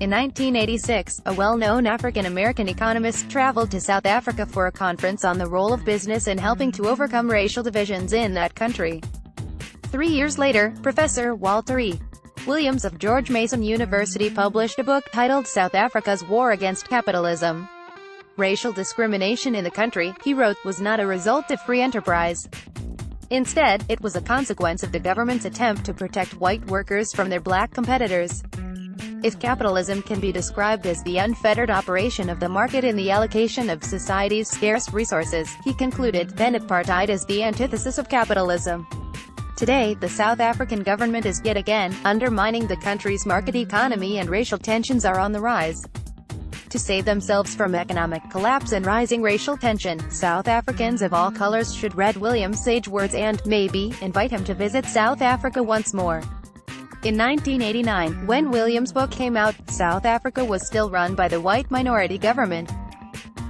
In 1986, a well-known African-American economist traveled to South Africa for a conference on the role of business in helping to overcome racial divisions in that country. 3 years later, Professor Walter E. Williams of George Mason University published a book titled South Africa's War Against Capitalism. Racial discrimination in the country, he wrote, was not a result of free enterprise. Instead, it was a consequence of the government's attempt to protect white workers from their black competitors. If capitalism can be described as the unfettered operation of the market in the allocation of society's scarce resources, he concluded, then apartheid is the antithesis of capitalism. Today, the South African government is yet again undermining the country's market economy, and racial tensions are on the rise. To save themselves from economic collapse and rising racial tension, South Africans of all colors should read Williams' sage words and, maybe, invite him to visit South Africa once more. In 1989, when Williams' book came out, South Africa was still run by the white minority government.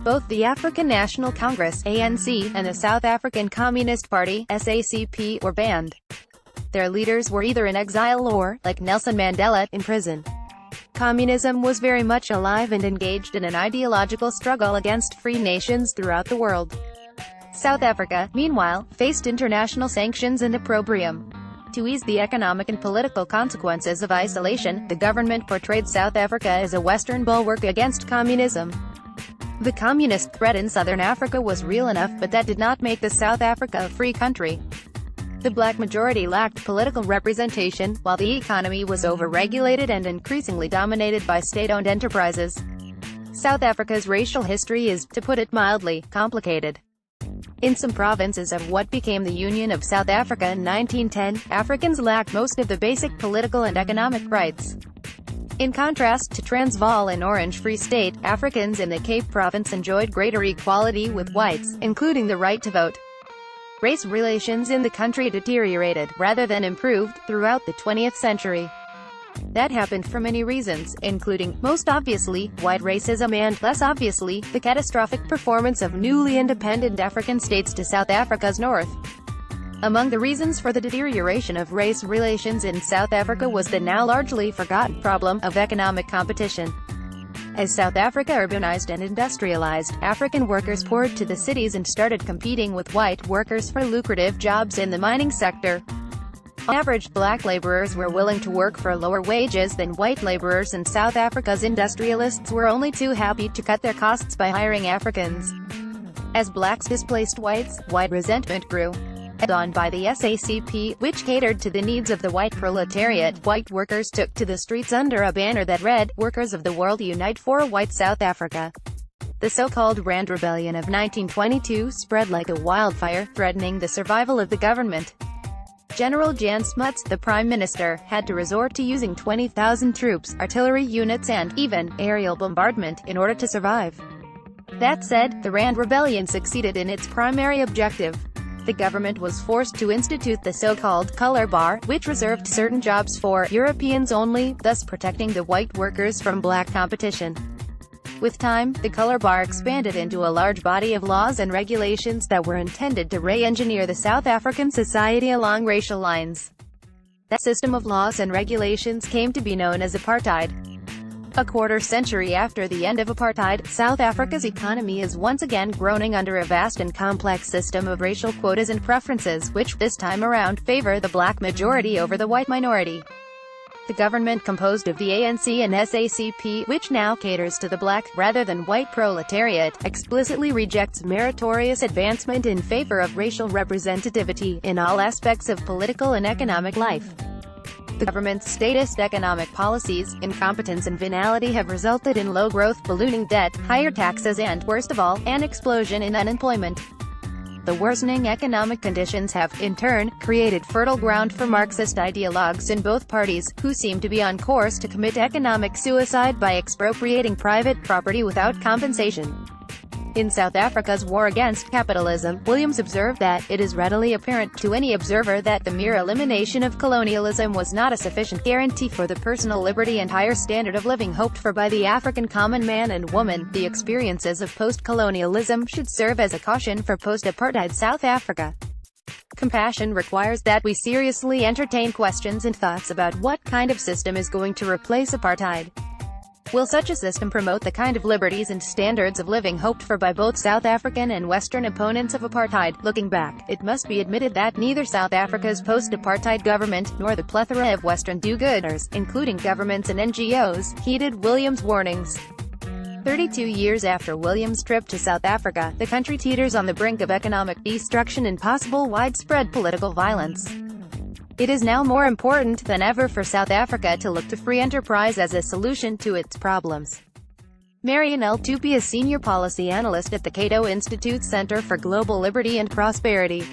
Both the African National Congress (ANC) and the South African Communist Party (SACP) were banned. Their leaders were either in exile or, like Nelson Mandela, in prison. Communism was very much alive and engaged in an ideological struggle against free nations throughout the world. South Africa, meanwhile, faced international sanctions and opprobrium. To ease the economic and political consequences of isolation, the government portrayed South Africa as a Western bulwark against communism. The communist threat in southern Africa was real enough, but that did not make the South Africa a free country. The black majority lacked political representation, while the economy was overregulated and increasingly dominated by state-owned enterprises. South Africa's racial history is, to put it mildly, complicated. In some provinces of what became the Union of South Africa in 1910, Africans lacked most of the basic political and economic rights. In contrast to Transvaal and Orange Free State, Africans in the Cape Province enjoyed greater equality with whites, including the right to vote. Race relations in the country deteriorated, rather than improved, throughout the 20th century. That happened for many reasons, including, most obviously, white racism and, less obviously, the catastrophic performance of newly independent African states to South Africa's north. Among the reasons for the deterioration of race relations in South Africa was the now largely forgotten problem of economic competition. As South Africa urbanized and industrialized, African workers poured to the cities and started competing with white workers for lucrative jobs in the mining sector. On average, black laborers were willing to work for lower wages than white laborers, and South Africa's industrialists were only too happy to cut their costs by hiring Africans. As blacks displaced whites, white resentment grew. Led on by the SACP, which catered to the needs of the white proletariat, white workers took to the streets under a banner that read, "Workers of the World Unite for a White South Africa." The so-called Rand Rebellion of 1922 spread like a wildfire, threatening the survival of the government. General Jan Smuts, the Prime Minister, had to resort to using 20,000 troops, artillery units and, even, aerial bombardment, in order to survive. That said, the Rand Rebellion succeeded in its primary objective. The government was forced to institute the so-called color bar, which reserved certain jobs for Europeans only, thus protecting the white workers from black competition. With time, the color bar expanded into a large body of laws and regulations that were intended to re-engineer the South African society along racial lines. That system of laws and regulations came to be known as apartheid. A quarter-century after the end of apartheid, South Africa's economy is once again groaning under a vast and complex system of racial quotas and preferences, which, this time around, favor the black majority over the white minority. The government composed of the ANC and SACP, which now caters to the black, rather than white proletariat, explicitly rejects meritorious advancement in favor of racial representativity, in all aspects of political and economic life. The government's statist economic policies, incompetence and venality have resulted in low growth, ballooning debt, higher taxes and, worst of all, an explosion in unemployment. The worsening economic conditions have, in turn, created fertile ground for Marxist ideologues in both parties, who seem to be on course to commit economic suicide by expropriating private property without compensation. In South Africa's war against capitalism, Williams observed that, it is readily apparent to any observer that the mere elimination of colonialism was not a sufficient guarantee for the personal liberty and higher standard of living hoped for by the African common man and woman. The experiences of post-colonialism should serve as a caution for post-apartheid South Africa. Compassion requires that we seriously entertain questions and thoughts about what kind of system is going to replace apartheid. Will such a system promote the kind of liberties and standards of living hoped for by both South African and Western opponents of apartheid? Looking back, it must be admitted that neither South Africa's post-apartheid government, nor the plethora of Western do-gooders, including governments and NGOs, heeded Williams' warnings. 32 years after Williams' trip to South Africa, the country teeters on the brink of economic destruction and possible widespread political violence. It is now more important than ever for South Africa to look to free enterprise as a solution to its problems. Marian L. Tupy is Senior Policy Analyst at the Cato Institute's Center for Global Liberty and Prosperity.